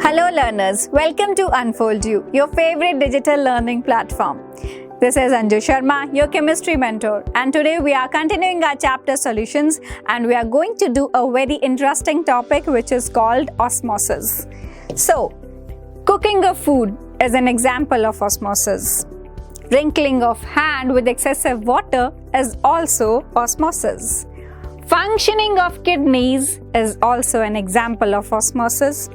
Hello learners, welcome to Unfold You, your favorite digital learning platform. This is Anju Sharma, your chemistry mentor, and today we are continuing our chapter solutions and we are going to do a very interesting topic which is called osmosis. So, cooking of food is an example of osmosis. Wrinkling of hand with excessive water is also osmosis. Functioning of kidneys is also an example of osmosis.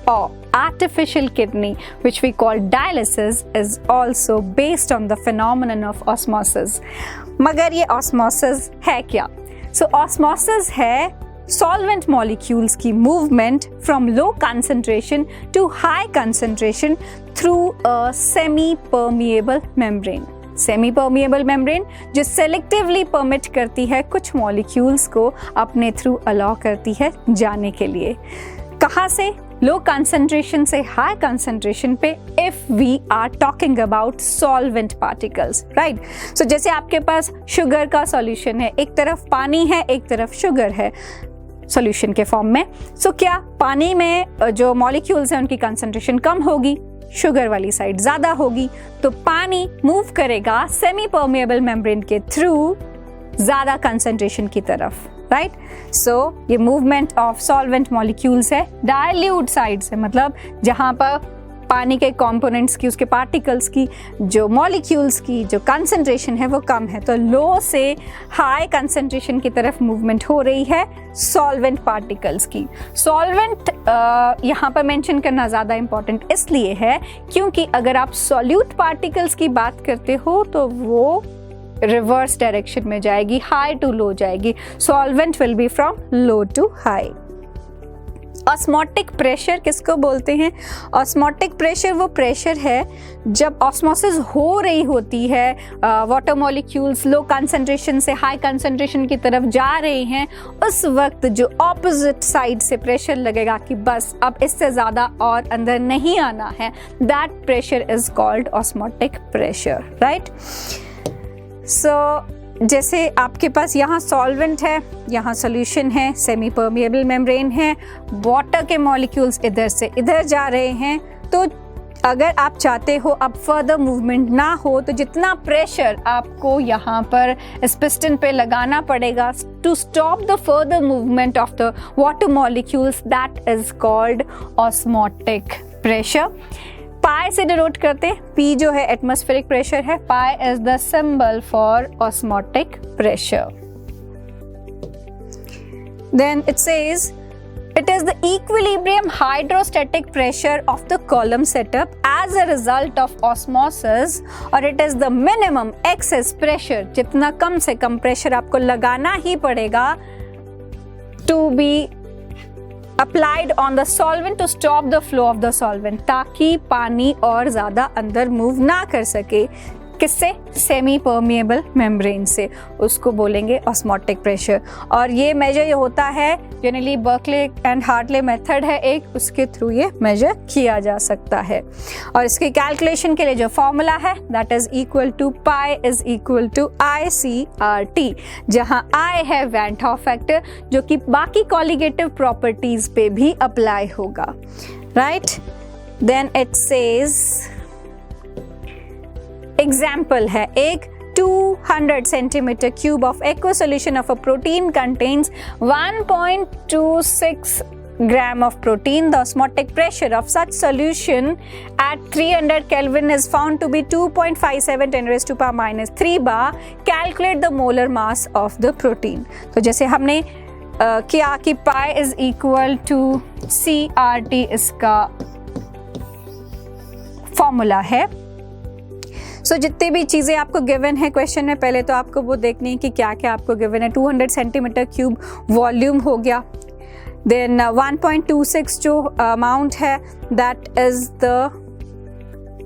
Or artificial kidney, which we call dialysis, is also based on the phenomenon of osmosis. मगर ये osmosis है क्या? So osmosis है solvent molecules की movement from low concentration to high concentration through a semi-permeable membrane. Semi-permeable membrane जो selectively permit करती है कुछ molecules को अपने through allow करती है जाने के लिए. कहाँ से? लो कंसंट्रेशन से हाई कंसंट्रेशन पे if we are talking about solvent particles, right. So जैसे आपके पास शुगर का सॉल्यूशन है, एक तरफ पानी है एक तरफ शुगर है सॉल्यूशन के फॉर्म में. सो क्या पानी में जो मॉलिक्यूल्स हैं उनकी कंसंट्रेशन कम होगी, शुगर वाली साइड ज्यादा होगी, तो पानी मूव करेगा सेमी परमेएबल मेम्ब्रेन के थ्रू ज्यादा कंसंट्रेशन की तरफ, राइट. सो ये मूवमेंट ऑफ सॉल्वेंट मॉलिक्यूल्स है. डाइल्यूट साइड से मतलब जहां पर पानी के कंपोनेंट्स की, उसके पार्टिकल्स की, जो मॉलिक्यूल्स की जो कंसंट्रेशन है वो कम है, तो लो से हाई कंसंट्रेशन की तरफ मूवमेंट हो रही है सॉल्वेंट पार्टिकल्स की. सॉल्वेंट यहाँ पर मेंशन करना ज़्यादा इंपॉर्टेंट इसलिए है क्योंकि अगर आप सॉल्यूट पार्टिकल्स की बात करते हो तो वो रिवर्स डायरेक्शन में जाएगी, हाई टू लो जाएगी. Solvent will be from low to high. Osmotic pressure किसको बोलते हैं? ऑस्मोटिक प्रेशर वो प्रेशर है जब ऑस्मोसिस हो रही होती है, वाटर मॉलिक्यूल्स लो कंसंट्रेशन से हाई कंसंट्रेशन की तरफ जा रहे हैं, उस वक्त जो ऑपोजिट साइड से प्रेशर लगेगा कि बस अब इससे ज़्यादा और अंदर नहीं आना है, that pressure is called osmotic pressure, right. So जैसे आपके पास यहाँ सॉल्वेंट है, यहाँ सॉल्यूशन है, सेमी परमेएबल मेम्ब्रेन है, वाटर के मॉलिक्यूल्स इधर से इधर जा रहे हैं, तो अगर आप चाहते हो अब फर्दर मूवमेंट ना हो तो जितना प्रेशर आपको यहाँ पर इस पिस्टन पे लगाना पड़ेगा to stop the further movement of the water molecules, that is called osmotic pressure. Pi से डिनोट करते हैं. पी जो है एटमॉस्फेरिक प्रेशर है, pi is the symbol for osmotic pressure. Then it says it is the equilibrium hydrostatic pressure of the column setup as a result of osmosis, और it is the minimum excess pressure, जितना कम से कम pressure आपको लगाना ही पड़ेगा to be applied on the solvent to stop the flow of the solvent, ताकि पानी और ज़्यादा अंदर मूव ना कर सके. किससे? सेमी परमेएबल मेम्ब्रेन से. उसको बोलेंगे ऑस्मोटिक प्रेशर. और ये मेजर ये होता है generally Berkeley and Hartley method है एक, उसके थ्रू ये मेजर किया जा सकता है. और इसकी कैलकुलेशन के लिए जो फॉर्मूला है that is equal to pi is equal to ICRT, जहाँ I है वैन हॉफ फैक्टर जो कि बाकी कॉलिगेटिव प्रॉपर्टीज पे भी अप्लाई होगा, right. Then it says example है एक 200 centimeter cube of aqueous solution of a protein contains 1.26 gram of protein. The osmotic pressure of such solution at 300 Kelvin is found to be 2.57 10 raised to power minus 3 bar. Calculate the molar mass of the protein. तो जैसे हमने किया कि pi is equal to CRT इसका formula है. सो जितनी भी चीज़ें आपको गिवन है क्वेश्चन में, पहले तो आपको वो देखनी है कि क्या क्या आपको गिवन है. 200 सेंटीमीटर क्यूब वॉल्यूम हो गया. देन 1.26 जो अमाउंट है दैट इज द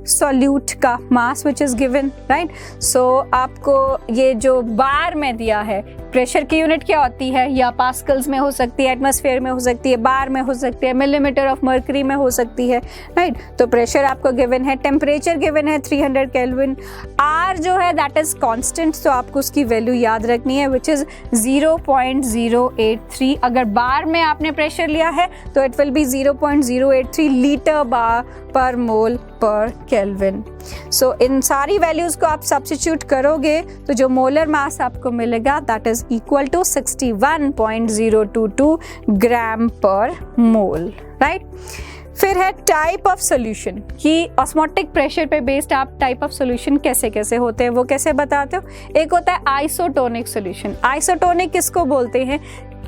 सॉल्यूट का मास विच इज गिवन, राइट. सो आपको ये जो बार में दिया है प्रेशर की यूनिट क्या होती है, या पास्कल्स में हो सकती है, एटमॉस्फेयर में हो सकती है, बार में हो सकती है, मिलीमीटर ऑफ मर्करी में हो सकती है, राइट। तो प्रेशर आपको गिवन है, टेम्परेचर गिवन है 300 केल्विन, आर जो है दैट इज कांस्टेंट, तो आपको उसकी वैल्यू याद रखनी है विच इज 0.083। अगर बार में आपने प्रेशर लिया है तो इट विल बी 0.083 लीटर बार पर मोल पर केल्विन। सो इन सारी वैल्यूज को आप सब्स्टिट्यूट करोगे तो जो मोलर मास आपको मिलेगा दैट इज इक्वल टू 61.022 ग्राम पर मोल, राइट। फिर है टाइप ऑफ सॉल्यूशन, कि ऑस्मोटिक प्रेशर पे बेस्ड आप टाइप ऑफ सॉल्यूशन कैसे कैसे होते हैं वो कैसे बताते हो। एक होता है आइसोटोनिक सॉल्यूशन। आइसोटोनिक किसको बोलते हैं,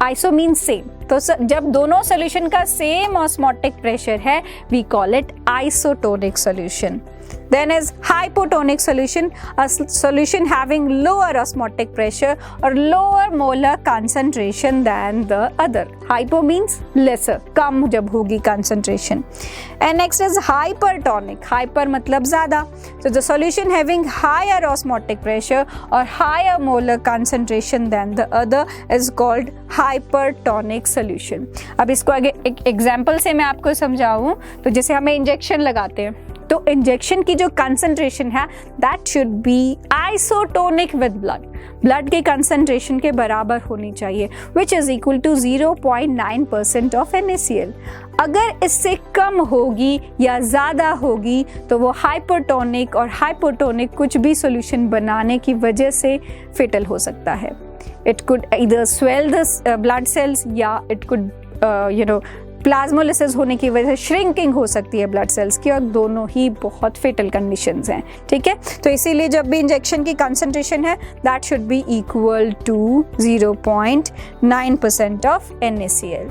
आइसो मीन्स सेम, तो जब दोनों सॉल्यूशन का सेम ऑस्मोटिक प्रेशर है we call it isotonic solution. Then is hypotonic solution, a solution having lower osmotic pressure or lower molar concentration than the other. Hypo means lesser, कम जब होगी concentration. And next is hypertonic. Hyper मतलब ज़्यादा. So the solution having higher osmotic pressure or higher molar concentration than the other is called hypertonic solution. अब इसको आगे एक example से मैं आपको समझाऊँ तो जैसे हमें इंजेक्शन लगाते हैं तो इंजेक्शन की जो कंसंट्रेशन है that should be isotonic with blood, blood के कंसंट्रेशन के बराबर होनी चाहिए which is equal to 0.9% of NaCl। अगर इससे कम होगी या ज़्यादा होगी तो वो हाइपरटोनिक और हाइपोटोनिक कुछ भी सॉल्यूशन बनाने की वजह से फेटल हो सकता है। It could either swell the blood cells या इट कुड प्लाज्मोलिसिस होने की वजह से श्रिंकिंग हो सकती है ब्लड सेल्स की, और दोनों ही बहुत फेटल कंडीशंस हैं, ठीक है। तो इसीलिए जब भी इंजेक्शन की कंसंट्रेशन है that should be equal to 0.9% of NaCl।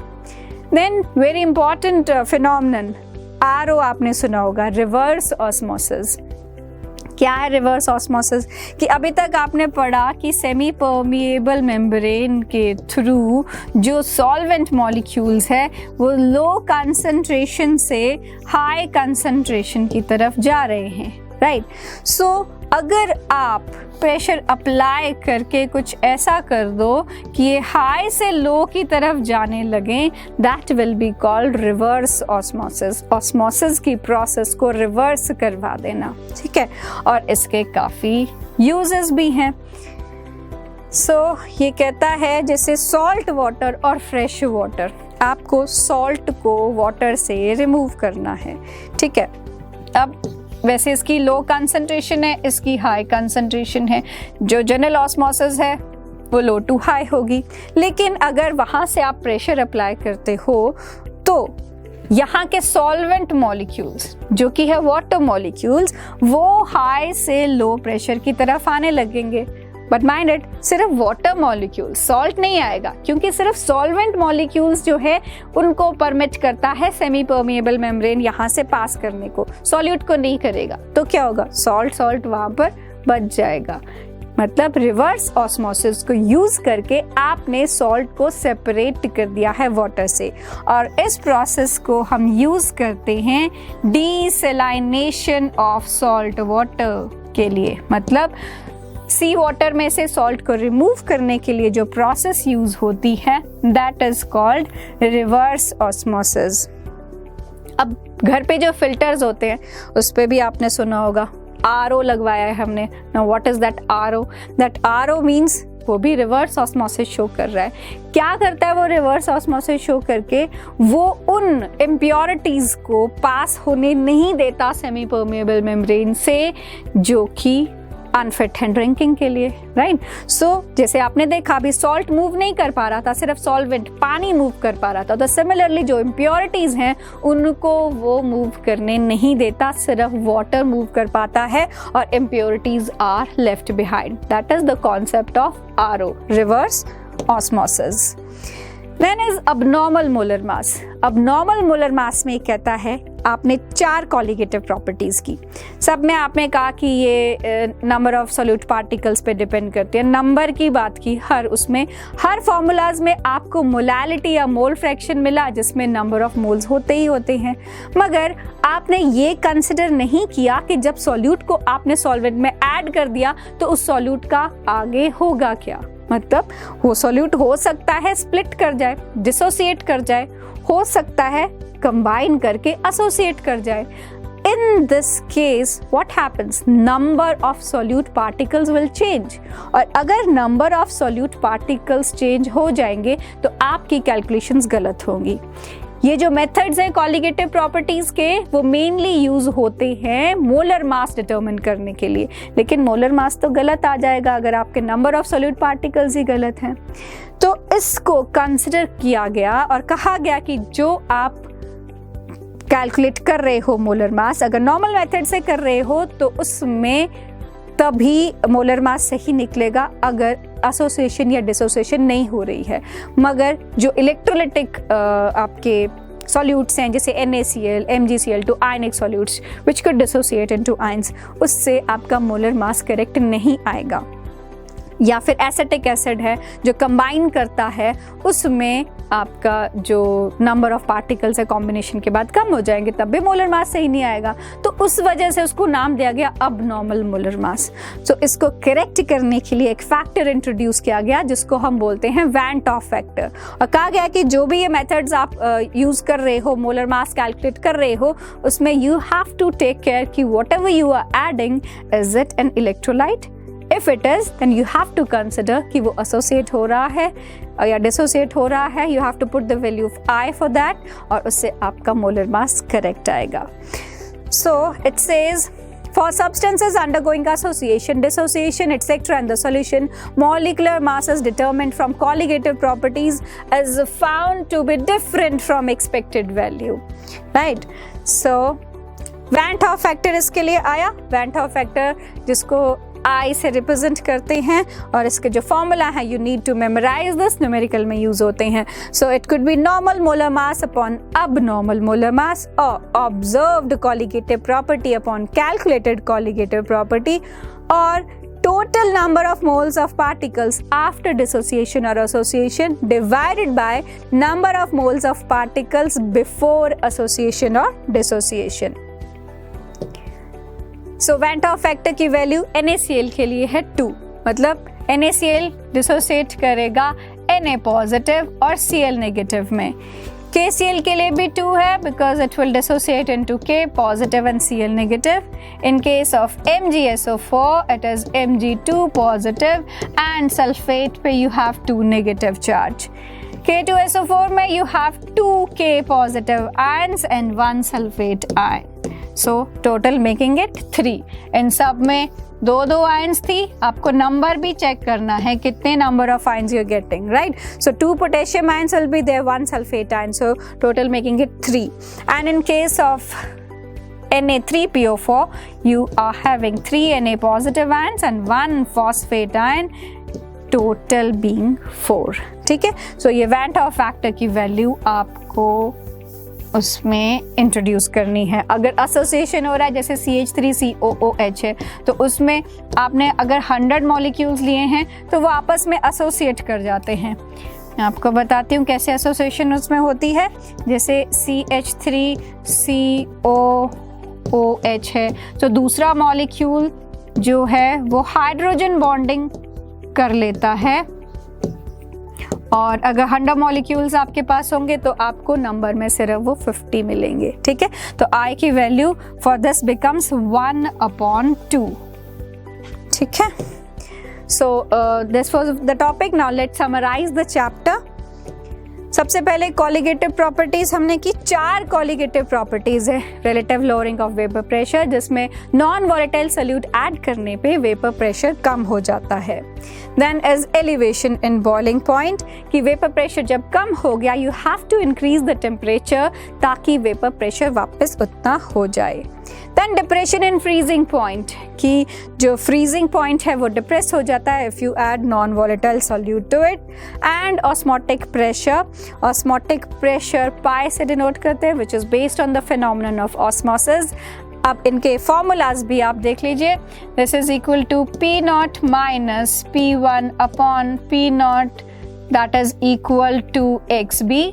Then very important phenomenon RO आपने सुना होगा, रिवर्स ऑस्मोसिस। क्या है रिवर्स ऑस्मोसिस, कि अभी तक आपने पढ़ा कि सेमी परमिएबल मेम्ब्रेन के थ्रू जो सॉल्वेंट मॉलिक्यूल्स है वो लो कंसंट्रेशन से हाई कंसंट्रेशन की तरफ जा रहे हैं, राइट। सो अगर आप प्रेशर अप्लाई करके कुछ ऐसा कर दो कि ये हाई से लो की तरफ जाने लगे that will be called reverse osmosis. Osmosis की प्रोसेस को रिवर्स करवा देना, ठीक है। और इसके काफ़ी यूजेस भी हैं। सो ये कहता है जैसे सॉल्ट वाटर और फ्रेश वाटर, आपको सॉल्ट को वाटर से रिमूव करना है, ठीक है। अब वैसे इसकी लो कंसंट्रेशन है, इसकी हाई कंसंट्रेशन है। जो जनरल ऑस्मोसिस है वो लो टू हाई होगी, लेकिन अगर वहाँ से आप प्रेशर अप्लाई करते हो तो यहाँ के सॉल्वेंट मॉलिक्यूल्स जो कि है वाटर मॉलिक्यूल्स वो हाई से लो प्रेशर की तरफ आने लगेंगे। बट माइंड इट, सिर्फ वाटर मॉलिक्यूल, सॉल्ट नहीं आएगा, क्योंकि सिर्फ सॉल्वेंट मॉलिक्यूल्स जो है उनको परमिट करता है सेमी परमिएबल मेम्ब्रेन यहाँ से पास करने को, सॉल्यूट को नहीं करेगा। तो क्या होगा, सॉल्ट वहाँ पर बच जाएगा। मतलब रिवर्स ऑस्मोसिस को यूज करके आपने सॉल्ट को सेपरेट कर दिया है वाटर से, और इस प्रोसेस को हम यूज करते हैं डीसैलिनेशन ऑफ सॉल्ट वाटर के लिए। मतलब सी वाटर में से सॉल्ट को रिमूव करने के लिए जो प्रोसेस यूज होती है that is called reverse osmosis. अब घर पे जो फिल्टर्स होते हैं उस पे भी आपने सुना होगा RO लगवाया है हमने। Now what is that RO? That RO means वो भी रिवर्स ऑस्मोसिस शो कर रहा है। क्या करता है वो रिवर्स ऑस्मोसिस शो करके? वो उन इम्प्योरिटीज को पास होने नहीं देता सेमी परमिएबल मेम्ब्रेन से जो कि अनफिट है ड्रिंकिंग के लिए, राइट। सो जैसे आपने देखा अभी सॉल्ट मूव नहीं कर पा रहा था, सिर्फ सॉल्वेंट पानी मूव कर पा रहा था, तो सिमिलरली जो इम्प्योरिटीज हैं उनको वो मूव करने नहीं देता, सिर्फ वाटर मूव कर पाता है और impurities are left behind. That is the concept of RO, reverse osmosis. Then is abnormal molar mass. Abnormal molar mass में कहता है आपने 4 कॉलिगेटिव प्रॉपर्टीज की। सब में आपने कहा कि ये नंबर ऑफ सोल्यूट पार्टिकल्स पे डिपेंड करती है, नंबर की बात की, उसमें हर फॉर्मूलाज में आपको मोलैलिटी या मोल फ्रैक्शन मिला जिसमें नंबर ऑफ मोल्स होते ही होते हैं, मगर आपने ये कंसिडर नहीं किया कि जब सॉल्यूट को आपने सॉल्वेंट में ऐड कर दिया तो उस सॉल्यूट का आगे होगा क्या, मतलब वो सॉल्यूट हो सकता है स्प्लिट कर जाए, डिसोसिएट कर जाए, हो सकता है कंबाइन करके एसोसिएट कर जाए। In this case, what happens? Number of solute particles will change. और अगर number of solute particles change हो जाएंगे तो आपकी calculations गलत होंगी। ये जो मेथड्स हैं कॉलिगेटिव प्रॉपर्टीज के, वो मेनली यूज होते हैं मोलर मास डिटरमिन करने के लिए, लेकिन मोलर मास तो गलत आ जाएगा अगर आपके नंबर ऑफ सॉल्यूट पार्टिकल्स ही गलत हैं। तो इसको कंसिडर किया गया और कहा गया कि जो आप कैलकुलेट कर रहे हो मोलर मास, अगर नॉर्मल मेथड से कर रहे हो तो उसमें तभी मोलर मास सही निकलेगा अगर एसोसिएशन या डिसोसिएशन नहीं हो रही है। मगर जो इलेक्ट्रोलाइटिक आपके सॉल्यूट्स हैं जैसे NaCl, MgCl two ionic solutes which could dissociate into ions, उससे आपका मोलर मास करेक्ट नहीं आएगा। या फिर एसिटिक एसिड है जो कंबाइन करता है, उसमें आपका जो नंबर ऑफ पार्टिकल्स है कॉम्बिनेशन के बाद कम हो जाएंगे, तब भी मोलर मास सही नहीं आएगा। तो उस वजह से उसको नाम दिया गया अबनॉर्मल मोलर मास। तो इसको करेक्ट करने के लिए एक फैक्टर इंट्रोड्यूस किया गया जिसको हम बोलते हैं वैन टॉफ फैक्टर, और कहा गया कि जो भी ये मेथड्स आप यूज कर रहे हो, मोलर मास कैलकुलेट कर रहे हो, उसमें you have to take care कि whatever you are adding is it an electrolyte. If it is, then you have to consider कि वो associate हो रहा है या dissociate हो रहा है। You have to put the value of I for that, और उससे आपका molar mass correct आएगा। So it says for substances undergoing association, dissociation, etc. in the solution, molecular mass is determined from colligative properties is found to be different from expected value, right? So van't Hoff factor इसके लिए आया। Van't Hoff factor जिसको I से represent करते हैं, और इसके जो फॉर्मूला है you need to memorise this, numerical में यूज होते हैं। So it could be normal molar mass upon abnormal molar mass, और observed colligative property upon calculated colligative property, और total number of moles of particles after dissociation or association divided by number of moles of particles before association or dissociation. So van't Hoff factor की value NaCl के लिए है 2, मतलब NaCl dissociate करेगा Na positive और Cl negative में। KCl के लिए भी 2 है because it will dissociate into K positive and Cl negative. In case of MgSO4 it is Mg2 positive and sulphate पे you have 2 negative charge. K2SO4 में you have 2 K positive ions and 1 sulphate ion, so total making it 3। इन सब में 2 ions थी, आपको number भी check करना है कितने number of ions you are getting, right? So 2 potassium ions will be there, 1 sulfate ion, so total making it 3. And in case of Na3PO4 you are having 3 Na positive ions and 1 phosphate ion, total being 4। ठीक है, सो ये van Hoff factor की value आपको उसमें introduce करनी है। अगर association हो रहा है जैसे CH3COOH है, तो उसमें आपने अगर 100 मॉलिक्यूल्स लिए हैं तो वो आपस में एसोसिएट कर जाते हैं। मैं आपको बताती हूँ कैसे एसोसिएशन उसमें होती है। जैसे CH3COOH है तो दूसरा मॉलिक्यूल जो है वो हाइड्रोजन बॉन्डिंग कर लेता है, और अगर 100 मॉलिक्यूल्स आपके पास होंगे तो आपको नंबर में सिर्फ वो 50 मिलेंगे। ठीक है, तो I की वैल्यू फॉर दिस बिकम्स 1/2। ठीक है, so this was the topic. Now let's summarise the chapter. सबसे पहले कॉलिगेटिव प्रॉपर्टीज हमने की। 4 कॉलिगेटिव प्रॉपर्टीज है। Relative lowering of vapour pressure, जिसमें नॉन वोलेटाइल सॉल्यूट ऐड करने पे वेपर प्रेशर कम हो जाता है। Then is elevation in boiling point, कि वेपर प्रेशर जब कम हो गया you have to increase the temperature ताकि वेपर प्रेशर वापस उतना हो जाए। Then depression in freezing point, कि जो फ्रीजिंग पॉइंट है वो डिप्रेस हो जाता है if you add non volatile solute to it. And osmotic pressure, osmotic pressure pi से डिनोट करते हैं which is based on the phenomenon of osmosis. अब इनके फॉर्मूलाज भी आप देख लीजिए। This is equal to P0 minus P1 upon P0 that is equal to XB।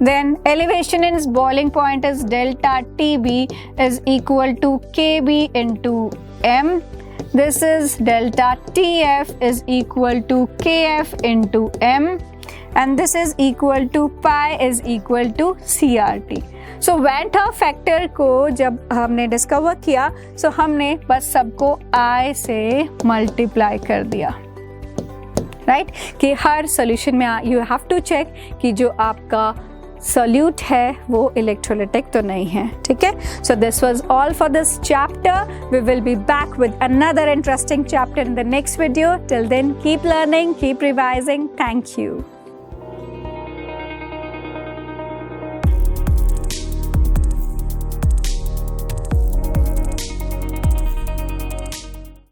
Then elevation in boiling point is delta TB is equal to KB into M. This is delta TF is equal to KF into M, and this is equal to pi is equal to CRT. So Van 't Hoff factor को जब हमने discover किया, so हमने बस सबको I से multiply कर दिया, राइट कि हर सोल्यूशन में यू हैव टू चेक कि जो आपका सोल्यूट है वो इलेक्ट्रोलिटिक तो नहीं है, ठीक है. So this was all for this chapter. We will be back with another interesting chapter in the next video. Till then keep learning, keep revising. Thank you.